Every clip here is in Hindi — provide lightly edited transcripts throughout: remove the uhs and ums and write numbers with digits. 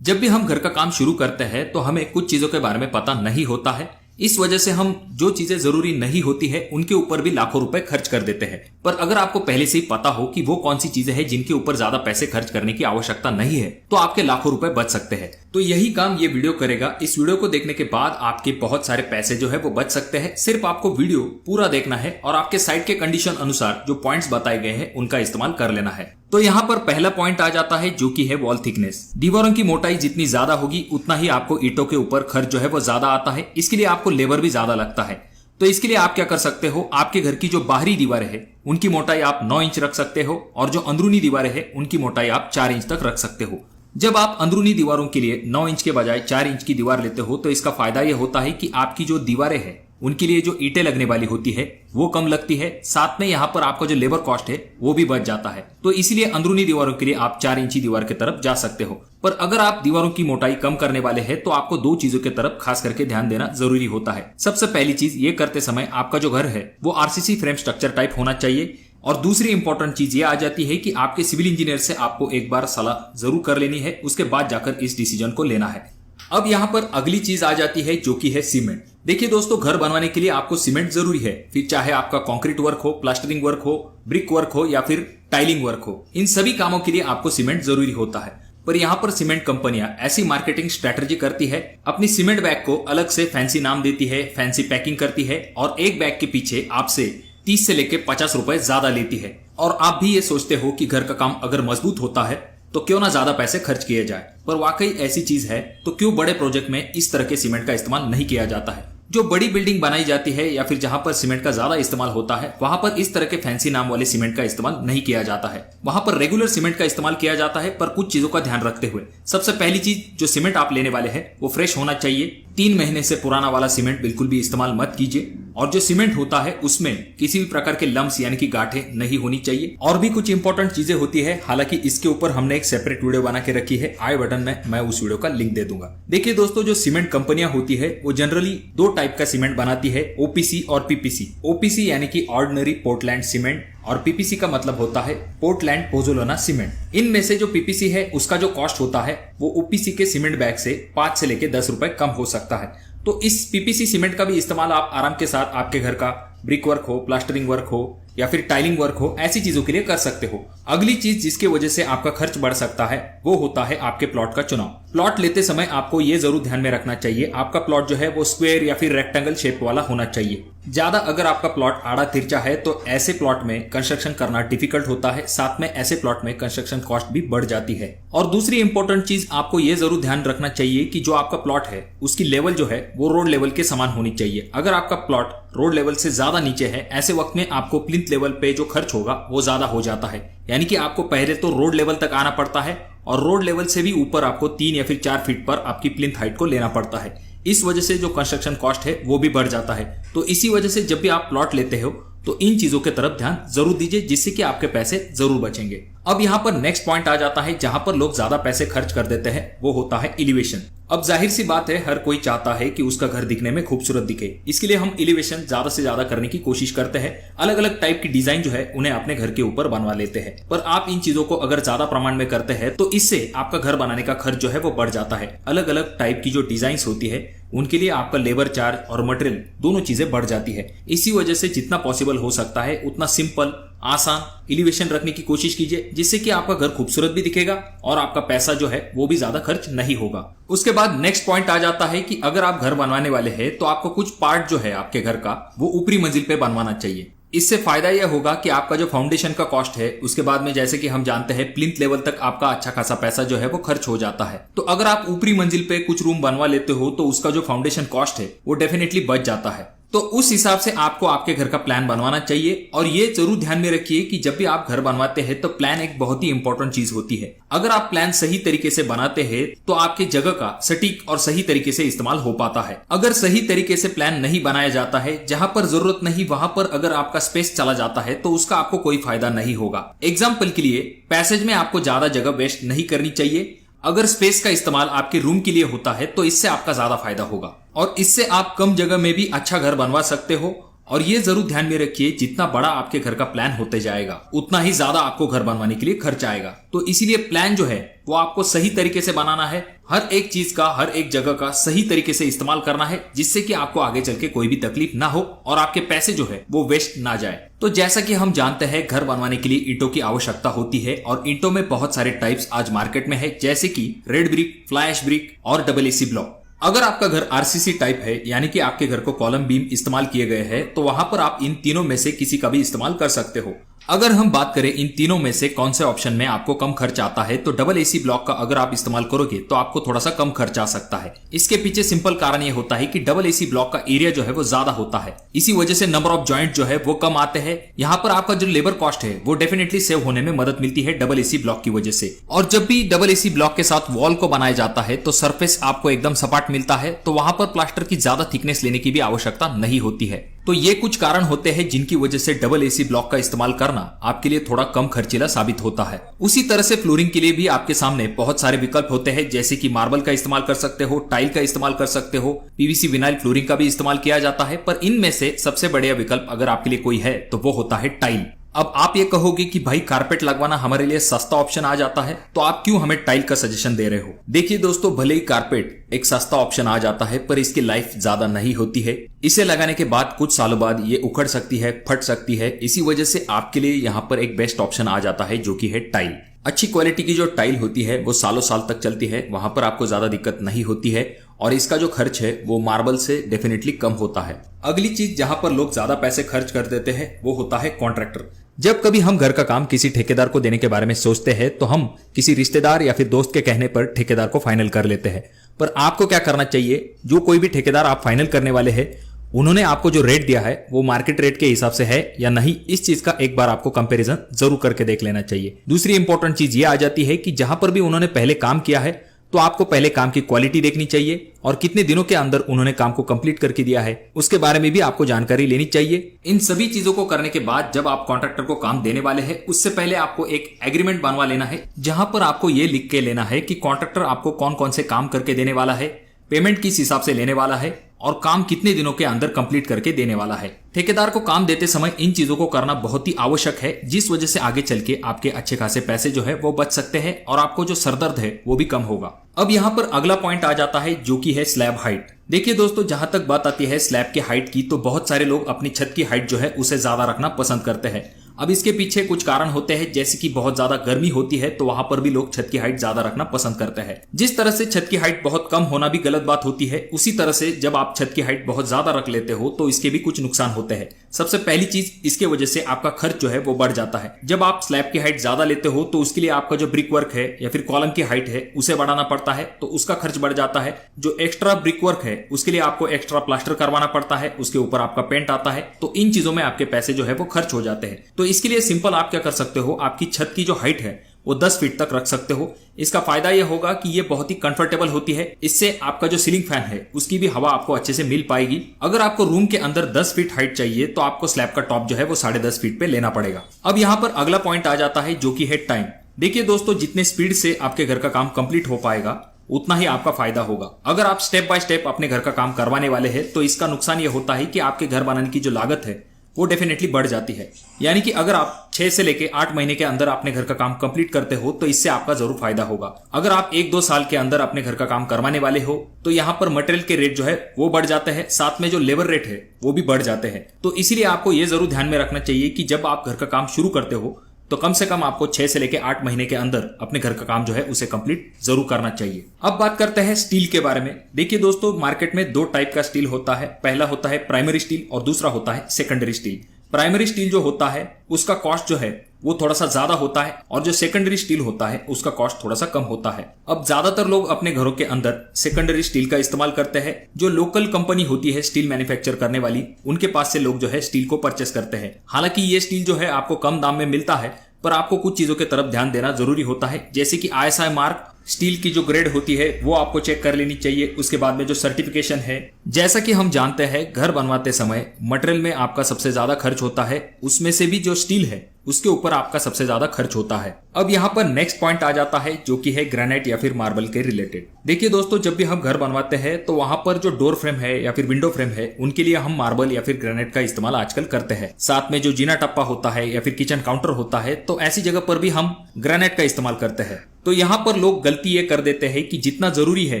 जब भी हम घर का काम शुरू करते हैं तो हमें कुछ चीजों के बारे में पता नहीं होता है। इस वजह से हम जो चीजें जरूरी नहीं होती है उनके ऊपर भी लाखों रुपए खर्च कर देते हैं। पर अगर आपको पहले से ही पता हो कि वो कौन सी चीजें हैं जिनके ऊपर ज्यादा पैसे खर्च करने की आवश्यकता नहीं है, तो आपके लाखों रुपए बच सकते हैं। तो यही काम ये वीडियो करेगा। इस वीडियो को देखने के बाद आपके बहुत सारे पैसे जो है वो बच सकते हैं। सिर्फ आपको वीडियो पूरा देखना है और आपके साइट के कंडीशन अनुसार जो पॉइंट्स बताए गए हैं उनका इस्तेमाल कर लेना है। तो यहाँ पर पहला पॉइंट आ जाता है जो कि है वॉल थिकनेस। दीवारों की मोटाई जितनी ज्यादा होगी उतना ही आपको ईंटों के ऊपर खर्च जो है वो ज्यादा आता है। इसके लिए आपको लेबर भी ज्यादा लगता है। तो इसके लिए आप क्या कर सकते हो, आपके घर की जो बाहरी दीवारें हैं उनकी मोटाई आप 9 इंच रख सकते हो और जो अंदरूनी दीवारें हैं उनकी मोटाई आप 4 इंच तक रख सकते हो। जब आप अंदरूनी दीवारों के लिए 9 इंच के बजाय 4 इंच की दीवार लेते हो तो इसका फायदा यह होता है कि आपकी जो दीवारें हैं उनके लिए जो ईंटें लगने वाली होती है वो कम लगती है। साथ में यहाँ पर आपका जो लेबर कॉस्ट है वो भी बच जाता है। तो इसलिए अंदरूनी दीवारों के लिए आप 4 इंची दीवार की तरफ जा सकते हो। पर अगर आप दीवारों की मोटाई कम करने वाले हैं तो आपको 2 चीजों की तरफ खास करके ध्यान देना जरूरी होता है। सबसे पहली चीज ये करते समय आपका जो घर है वो आरसीसी फ्रेम स्ट्रक्चर टाइप होना चाहिए। और दूसरी इंपॉर्टेंट चीज ये आ जाती है कि आपके सिविल इंजीनियर से आपको एक बार सलाह जरूर कर लेनी है, उसके बाद जाकर इस डिसीजन को लेना है। अब यहाँ पर अगली चीज आ जाती है जो कि है सीमेंट। देखिए दोस्तों, घर बनवाने के लिए आपको सीमेंट जरूरी है। फिर चाहे आपका कंक्रीट वर्क हो, प्लास्टरिंग वर्क हो, ब्रिक वर्क हो या फिर टाइलिंग वर्क हो, इन सभी कामों के लिए आपको सीमेंट जरूरी होता है। पर यहाँ पर सीमेंट कंपनियां ऐसी मार्केटिंग स्ट्रेटजी करती है, अपनी सीमेंट बैग को अलग से फैंसी नाम देती है, फैंसी पैकिंग करती है और एक बैग के पीछे आपसे 30 से लेके 50 रुपए ज्यादा लेती है। और आप भी ये सोचते हो कि घर का काम अगर मजबूत होता है तो क्यों ना ज्यादा पैसे खर्च किए जाए। पर वाकई ऐसी चीज है तो क्यों बड़े प्रोजेक्ट में इस तरह के सीमेंट का इस्तेमाल नहीं किया जाता है। जो बड़ी बिल्डिंग बनाई जाती है या फिर जहां पर सीमेंट का ज्यादा इस्तेमाल होता है वहां पर इस तरह के फैंसी नाम वाले सीमेंट का इस्तेमाल नहीं किया जाता है। वहां पर रेगुलर सीमेंट का इस्तेमाल किया जाता है, पर कुछ चीजों का ध्यान रखते हुए। सबसे पहली चीज, जो सीमेंट आप लेने वाले हैं वो फ्रेश होना चाहिए। 3 महीने से पुराना वाला सीमेंट बिल्कुल भी इस्तेमाल मत कीजिए। और जो सीमेंट होता है उसमें किसी भी प्रकार के लम्स यानी कि गांठें नहीं होनी चाहिए। और भी कुछ इंपॉर्टेंट चीजें होती है, हालांकि इसके ऊपर हमने एक सेपरेट वीडियो बना के रखी है, आई बटन में मैं उस वीडियो का लिंक दे दूंगा। देखिए दोस्तों, जो सीमेंट कंपनियां होती है वो जनरली 2 टाइप का सीमेंट बनाती है, ओपीसी और पीपीसी। ओपीसी यानी कि ऑर्डिनरी पोर्टलैंड सीमेंट और पीपीसी का मतलब होता है पोर्टलैंड पोज़ोलाना सीमेंट। इनमें से जो पीपीसी है उसका जो कॉस्ट होता है वो ओपीसी के सीमेंट बैग से 5 से लेके 10 रुपए कम हो सकता है। तो इस पीपीसी सीमेंट का भी इस्तेमाल आप आराम के साथ आपके घर का ब्रिक वर्क हो, प्लास्टरिंग वर्क हो या फिर टाइलिंग वर्क हो, ऐसी चीजों के लिए कर सकते हो। अगली चीज जिसकी वजह से आपका खर्च बढ़ सकता है वो होता है आपके प्लॉट का चुनाव। प्लॉट लेते समय आपको ये जरूर ध्यान में रखना चाहिए आपका प्लॉट जो है वो स्क्वायर या फिर रेक्टेंगल शेप वाला होना चाहिए। ज्यादा अगर आपका प्लॉट आड़ा तिरछा है तो ऐसे प्लॉट में कंस्ट्रक्शन करना डिफिकल्ट होता है। साथ में ऐसे प्लॉट में कंस्ट्रक्शन कॉस्ट भी बढ़ जाती है। और दूसरी इंपॉर्टेंट चीज आपको ये जरूर ध्यान रखना चाहिए कि जो आपका प्लॉट है उसकी लेवल जो है वो रोड लेवल के समान होनी चाहिए। अगर आपका प्लॉट रोड लेवल से ज्यादा नीचे है, ऐसे वक्त में आपको प्लिंथ लेवल पे जो खर्च होगा वो ज्यादा हो जाता है। यानी कि आपको पहले तो रोड लेवल तक आना पड़ता है और रोड लेवल से भी ऊपर आपको 3 या फिर 4 फीट पर आपकी प्लिंथ हाइट को लेना पड़ता है। इस वजह से जो कंस्ट्रक्शन कॉस्ट है वो भी बढ़ जाता है। तो इसी वजह से जब भी आप प्लॉट लेते हो तो इन चीजों की तरफ ध्यान जरूर दीजिए, जिससे कि आपके पैसे जरूर बचेंगे। अब यहाँ पर नेक्स्ट पॉइंट आ जाता है जहां पर लोग ज्यादा पैसे खर्च कर देते हैं, वो होता है एलिवेशन। अब जाहिर सी बात है, हर कोई चाहता है कि उसका घर दिखने में खूबसूरत दिखे। इसके लिए हम एलिवेशन ज्यादा से ज्यादा करने की कोशिश करते हैं। अलग अलग टाइप की डिजाइन जो है उन्हें अपने घर के ऊपर बनवा लेते हैं। पर आप इन चीजों को अगर ज्यादा प्रमाण में करते हैं तो इससे आपका घर बनाने का खर्च जो है वो बढ़ जाता है। अलग अलग टाइप की जो डिजाइन होती है उनके लिए आपका लेबर चार्ज और मटेरियल दोनों चीजें बढ़ जाती है। इसी वजह से जितना पॉसिबल हो सकता है उतना सिंपल आसान एलिवेशन रखने की कोशिश कीजिए, जिससे कि आपका घर खूबसूरत भी दिखेगा और आपका पैसा जो है वो भी ज्यादा खर्च नहीं होगा। उसके बाद नेक्स्ट पॉइंट आ जाता है कि अगर आप घर बनवाने वाले हैं तो आपको कुछ पार्ट जो है आपके घर का वो ऊपरी मंजिल पे बनवाना चाहिए। इससे फायदा यह होगा कि आपका जो फाउंडेशन का कॉस्ट है उसके बाद में, जैसे कि हम जानते हैं, प्लिंथ लेवल तक आपका अच्छा खासा पैसा जो है वो खर्च हो जाता है। तो अगर आप ऊपरी मंजिल पे कुछ रूम बनवा लेते हो तो उसका जो फाउंडेशन कॉस्ट है वो डेफिनेटली बच जाता है। तो उस हिसाब से आपको आपके घर का प्लान बनवाना चाहिए। और ये जरूर ध्यान में रखिए कि जब भी आप घर बनवाते हैं तो प्लान एक बहुत ही इंपॉर्टेंट चीज होती है। अगर आप प्लान सही तरीके से बनाते हैं तो आपकी जगह का सटीक और सही तरीके से इस्तेमाल हो पाता है। अगर सही तरीके से प्लान नहीं बनाया जाता है, जहां पर जरूरत नहीं वहां पर अगर आपका स्पेस चला जाता है तो उसका आपको कोई फायदा नहीं होगा। एग्जाम्पल के लिए, पैसेज में आपको ज्यादा जगह वेस्ट नहीं करनी चाहिए। अगर स्पेस का इस्तेमाल आपके रूम के लिए होता है तो इससे आपका ज्यादा फायदा होगा और इससे आप कम जगह में भी अच्छा घर बनवा सकते हो और ये जरूर ध्यान में रखिए, जितना बड़ा आपके घर का प्लान होते जाएगा उतना ही ज्यादा आपको घर बनवाने के लिए खर्च आएगा। तो इसीलिए प्लान जो है वो आपको सही तरीके से बनाना है, हर एक चीज का, हर एक जगह का सही तरीके से इस्तेमाल करना है, जिससे कि आपको आगे चल के कोई भी तकलीफ ना हो और आपके पैसे जो है वो वेस्ट ना जाए। तो जैसा कि हम जानते हैं, घर बनवाने के लिए ईंटों की आवश्यकता होती है और ईंटों में बहुत सारे टाइप्स आज मार्केट में है, जैसे कि red brick, fly ash brick और डबल एसी ब्लॉक। अगर आपका घर आरसीसी टाइप है, यानी कि आपके घर को कॉलम बीम इस्तेमाल किए गए हैं, तो वहां पर आप इन तीनों में से किसी का भी इस्तेमाल कर सकते हो। अगर हम बात करें इन तीनों में से कौन से ऑप्शन में आपको कम खर्च आता है, तो डबल एसी ब्लॉक का अगर आप इस्तेमाल करोगे तो आपको थोड़ा सा कम खर्च आ सकता है। इसके पीछे सिंपल कारण ये होता है कि डबल एसी ब्लॉक का एरिया जो है वो ज्यादा होता है, इसी वजह से नंबर ऑफ जॉइंट जो है वो कम आते हैं। यहाँ पर आपका जो लेबर कॉस्ट है वो डेफिनेटली सेव होने में मदद मिलती है डबल एसी ब्लॉक की वजह से। और जब भी डबल एसी ब्लॉक के साथ वॉल को बनाया जाता है तो सरफेस आपको एकदम सपाट मिलता है, तो वहां पर प्लास्टर की ज्यादा थिकनेस लेने की भी आवश्यकता नहीं होती है। तो ये कुछ कारण होते हैं जिनकी वजह से डबल एसी ब्लॉक का इस्तेमाल करना आपके लिए थोड़ा कम खर्चीला साबित होता है। उसी तरह से फ्लोरिंग के लिए भी आपके सामने बहुत सारे विकल्प होते हैं, जैसे कि मार्बल का इस्तेमाल कर सकते हो, टाइल का इस्तेमाल कर सकते हो, पीवीसी विनाइल फ्लोरिंग का भी इस्तेमाल किया जाता है। पर इनमें से सबसे बढ़िया विकल्प अगर आपके लिए कोई है तो वो होता है टाइल। अब आप ये कहोगे कि भाई कारपेट लगवाना हमारे लिए सस्ता ऑप्शन आ जाता है, तो आप क्यों हमें टाइल का सजेशन दे रहे हो? देखिए दोस्तों, भले ही कारपेट एक सस्ता ऑप्शन आ जाता है, पर इसकी लाइफ ज्यादा नहीं होती है। इसे लगाने के बाद कुछ सालों बाद ये उखड़ सकती है, फट सकती है। इसी वजह से आपके लिए यहाँ पर एक बेस्ट ऑप्शन आ जाता है, जो कि है टाइल। अच्छी क्वालिटी की जो टाइल होती है वो सालों साल तक चलती है, वहां पर आपको ज्यादा दिक्कत नहीं होती है और इसका जो खर्च है वो मार्बल से डेफिनेटली कम होता है। अगली चीज जहां पर लोग ज्यादा पैसे खर्च कर देते हैं वो होता है कॉन्ट्रैक्टर। जब कभी हम घर का काम किसी ठेकेदार को देने के बारे में सोचते हैं तो हम किसी रिश्तेदार या फिर दोस्त के कहने पर ठेकेदार को फाइनल कर लेते हैं। पर आपको क्या करना चाहिए, जो कोई भी ठेकेदार आप फाइनल करने वाले हैं, उन्होंने आपको जो रेट दिया है वो मार्केट रेट के हिसाब से है या नहीं, इस चीज का एक बार आपको कंपैरिजन जरूर करके देख लेना चाहिए। दूसरी इंपॉर्टेंट चीज ये आ जाती है कि जहां पर भी उन्होंने पहले काम किया है तो आपको पहले काम की क्वालिटी देखनी चाहिए और कितने दिनों के अंदर उन्होंने काम को कंप्लीट करके दिया है उसके बारे में भी आपको जानकारी लेनी चाहिए। इन सभी चीजों को करने के बाद जब आप कॉन्ट्रैक्टर को काम देने वाले हैं, उससे पहले आपको एक एग्रीमेंट बनवा लेना है, जहां पर आपको ये लिख के लेना है कि कॉन्ट्रैक्टर आपको कौन कौन से काम करके देने वाला है, पेमेंट किस हिसाब से लेने वाला है और काम कितने दिनों के अंदर कंप्लीट करके देने वाला है। ठेकेदार को काम देते समय इन चीजों को करना बहुत ही आवश्यक है, जिस वजह से आगे चल के आपके अच्छे खासे पैसे जो है वो बच सकते हैं और आपको जो सरदर्द है वो भी कम होगा। अब यहाँ पर अगला पॉइंट आ जाता है, जो कि है स्लैब हाइट। देखिए दोस्तों, जहां तक बात आती है स्लैब की हाइट की, तो बहुत सारे लोग अपनी छत की हाइट जो है उसे ज्यादा रखना पसंद करते हैं। अब इसके पीछे कुछ कारण होते हैं, जैसे कि बहुत ज्यादा गर्मी होती है तो वहां पर भी लोग छत की हाइट ज्यादा रखना पसंद करते हैं। जिस तरह से छत की हाइट बहुत कम होना भी गलत बात होती है, उसी तरह से जब आप छत की हाइट बहुत ज्यादा रख लेते हो तो इसके भी कुछ नुकसान होते हैं। सबसे पहली चीज, इसके वजह से आपका खर्च जो है वो बढ़ जाता है। जब आप स्लैब की हाइट ज्यादा लेते हो तो उसके लिए आपका जो ब्रिक वर्क है या फिर कॉलम की हाइट है उसे बढ़ाना पड़ता है, तो उसका खर्च बढ़ जाता है। जो एक्स्ट्रा ब्रिक वर्क है उसके लिए आपको एक्स्ट्रा प्लास्टर करवाना पड़ता है, उसके ऊपर आपका पेंट आता है, तो इन चीजों में आपके पैसे जो है वो खर्च हो जाते हैं। तो इसके लिए सिंपल आप क्या कर सकते हो, आपकी छत की जो हाइट है वो 10 फीट तक रख सकते हो। इसका फायदा यह होगा कि ये बहुत ही कंफर्टेबल होती है, इससे आपका जो सीलिंग फैन है उसकी भी हवा आपको अच्छे से मिल पाएगी। अगर आपको रूम के अंदर 10 फीट हाइट चाहिए तो आपको स्लैब का टॉप जो है वो 10.5 फीट पे लेना पड़ेगा। अब यहाँ पर अगला पॉइंट आ जाता है, जो कि है टाइम। देखिए दोस्तों, जितने स्पीड से आपके घर का काम कंप्लीट हो पाएगा उतना ही आपका फायदा होगा। अगर आप स्टेप बाय स्टेप अपने घर का काम करवाने वाले हैं तो इसका नुकसान यह होता है कि आपके घर बनाने की जो लागत है वो डेफिनेटली बढ़ जाती है। यानी कि अगर आप 6 से लेके 8 महीने के अंदर अपने घर का काम कंप्लीट करते हो तो इससे आपका जरूर फायदा होगा। अगर आप 1-2 साल के अंदर अपने घर का काम करवाने वाले हो तो यहाँ पर मटेरियल के रेट जो है वो बढ़ जाते हैं, साथ में जो लेबर रेट है वो भी बढ़ जाते हैं। तो इसीलिए आपको ये जरूर ध्यान में रखना चाहिए कि जब आप घर का काम शुरू करते हो तो कम से कम आपको 6 से लेके 8 महीने के अंदर अपने घर का काम जो है उसे कंप्लीट जरूर करना चाहिए। अब बात करते हैं स्टील के बारे में। देखिए दोस्तों, मार्केट में 2 टाइप का स्टील होता है। पहला होता है प्राइमरी स्टील और दूसरा होता है सेकेंडरी स्टील। प्राइमरी स्टील जो होता है उसका कॉस्ट जो है वो थोड़ा सा ज्यादा होता है और जो सेकेंडरी स्टील होता है उसका कॉस्ट थोड़ा सा कम होता है। अब ज्यादातर लोग अपने घरों के अंदर सेकेंडरी स्टील का इस्तेमाल करते हैं। जो लोकल कंपनी होती है स्टील मैन्युफैक्चर करने वाली, उनके पास से लोग जो है स्टील को परचेस करते हैं। हालांकि ये स्टील जो है आपको कम दाम में मिलता है, पर आपको कुछ चीजों की तरफ ध्यान देना जरूरी होता है, जैसे कि ISI मार्क, स्टील की जो ग्रेड होती है वो आपको चेक कर लेनी चाहिए। उसके बाद में जो सर्टिफिकेशन है, जैसा कि हम जानते हैं घर बनवाते समय मटेरियल में आपका सबसे ज्यादा खर्च होता है, उसमें से भी जो स्टील है उसके ऊपर आपका सबसे ज्यादा खर्च होता है। अब यहाँ पर नेक्स्ट पॉइंट आ जाता है जो कि है ग्रेनाइट या फिर मार्बल के रिलेटेड। देखिए दोस्तों, जब भी हम घर बनवाते हैं तो वहां पर जो डोर फ्रेम है या फिर विंडो फ्रेम है उनके लिए हम मार्बल या फिर ग्रेनाइट का इस्तेमाल आजकल करते हैं। साथ में जो जीना टप्पा होता है या फिर किचन काउंटर होता है तो ऐसी जगह पर भी हम ग्रेनाइट का इस्तेमाल करते हैं। तो यहाँ पर लोग गलती ये कर देते हैं कि जितना जरूरी है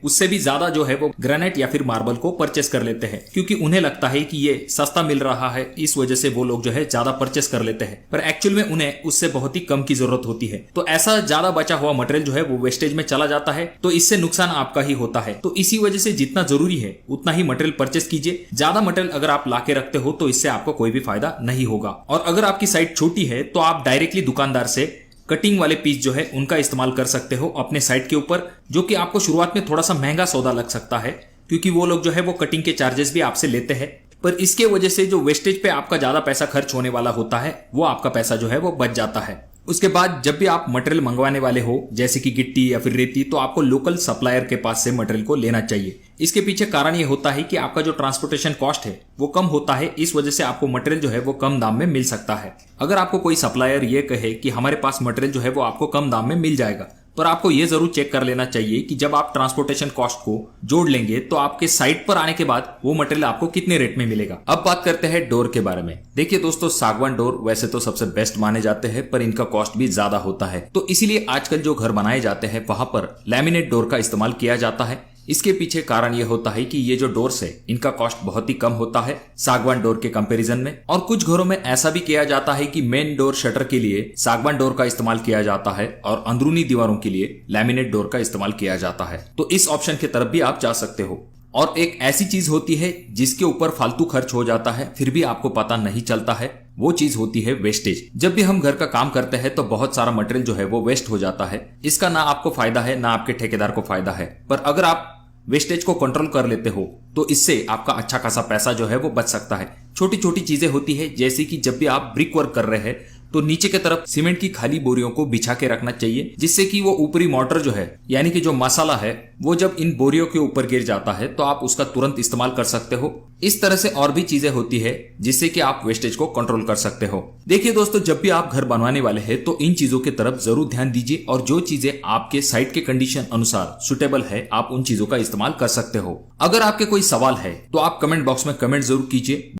उससे भी ज्यादा जो है वो ग्रेनाइट या फिर मार्बल को परचेस कर लेते हैं, क्योंकि उन्हें लगता है कि ये सस्ता मिल रहा है, इस वजह से वो लोग जो है ज्यादा परचेस कर लेते हैं। पर एक्चुअल में उन्हें उससे बहुत ही कम की जरूरत होती है। तो ऐसा ज्यादा बचा हुआ मटेरियल जो है वो वेस्टेज में चला जाता है, तो इससे नुकसान आपका ही होता है। तो इसी वजह से जितना जरूरी है उतना ही मटेरियल परचेस कीजिए। ज्यादा मटेरियल अगर आप लाके रखते हो तो इससे आपको कोई भी फायदा नहीं होगा। और अगर आपकी साइट छोटी है तो आप डायरेक्टली दुकानदार से कटिंग वाले पीस जो है उनका इस्तेमाल कर सकते हो अपने साइट के ऊपर, जो कि आपको शुरुआत में थोड़ा सा महंगा सौदा लग सकता है, क्योंकि वो लोग जो है वो कटिंग के चार्जेस भी आपसे लेते हैं। पर इसके वजह से जो वेस्टेज पे आपका ज्यादा पैसा खर्च होने वाला होता है वो आपका पैसा जो है वो बच जाता है। उसके बाद जब भी आप मटेरियल मंगवाने वाले हो जैसे कि गिट्टी या फिर रेती, तो आपको लोकल सप्लायर के पास से मटेरियल को लेना चाहिए। इसके पीछे कारण ये होता है कि आपका जो ट्रांसपोर्टेशन कॉस्ट है वो कम होता है, इस वजह से आपको मटेरियल जो है वो कम दाम में मिल सकता है। अगर आपको कोई सप्लायर ये कहे कि हमारे पास मटेरियल जो है वो आपको कम दाम में मिल जाएगा, पर आपको ये जरूर चेक कर लेना चाहिए कि जब आप ट्रांसपोर्टेशन कॉस्ट को जोड़ लेंगे तो आपके साइट पर आने के बाद वो मटेरियल आपको कितने रेट में मिलेगा। अब बात करते हैं डोर के बारे में। देखिए दोस्तों, सागवान डोर वैसे तो सबसे बेस्ट माने जाते हैं, पर इनका कॉस्ट भी ज्यादा होता है। तो इसीलिए आजकल जो घर बनाए जाते हैं वहां पर लैमिनेट डोर का इस्तेमाल किया जाता है। इसके पीछे कारण यह होता है कि ये जो डोर्स है इनका कॉस्ट बहुत ही कम होता है सागवान डोर के कंपैरिजन में। और कुछ घरों में ऐसा भी किया जाता है कि मेन डोर शटर के लिए सागवान डोर का इस्तेमाल किया जाता है और अंदरूनी दीवारों के लिए लैमिनेट डोर का इस्तेमाल किया जाता है। तो इस ऑप्शन की तरफ भी आप जा सकते हो। और एक ऐसी चीज होती है जिसके ऊपर फालतू खर्च हो जाता है फिर भी आपको पता नहीं चलता है, वो चीज होती है वेस्टेज। जब भी हम घर का काम करते हैं तो बहुत सारा मटेरियल जो है वो वेस्ट हो जाता है। इसका ना आपको फायदा है ना आपके ठेकेदार को फायदा है। पर अगर आप वेस्टेज को कंट्रोल कर लेते हो तो इससे आपका अच्छा खासा पैसा जो है वो बच सकता है। छोटी छोटी चीजें होती है, जैसे कि जब भी आप ब्रिक वर्क कर रहे हैं तो नीचे की तरफ सीमेंट की खाली बोरियों को बिछा के रखना चाहिए, जिससे कि वो ऊपरी मोर्टर जो है यानी कि जो मसाला है वो जब इन बोरियों के ऊपर गिर जाता है तो आप उसका तुरंत इस्तेमाल कर सकते हो। इस तरह से और भी चीजें होती है जिससे कि आप वेस्टेज को कंट्रोल कर सकते हो। देखिए दोस्तों, जब भी आप घर बनवाने वाले हैं तो इन चीजों की तरफ जरूर ध्यान दीजिए और जो चीजें आपके साइट के कंडीशन अनुसार सुटेबल है आप उन चीजों का इस्तेमाल कर सकते हो। अगर आपके कोई सवाल है तो आप कमेंट बॉक्स में कमेंट जरूर कीजिए।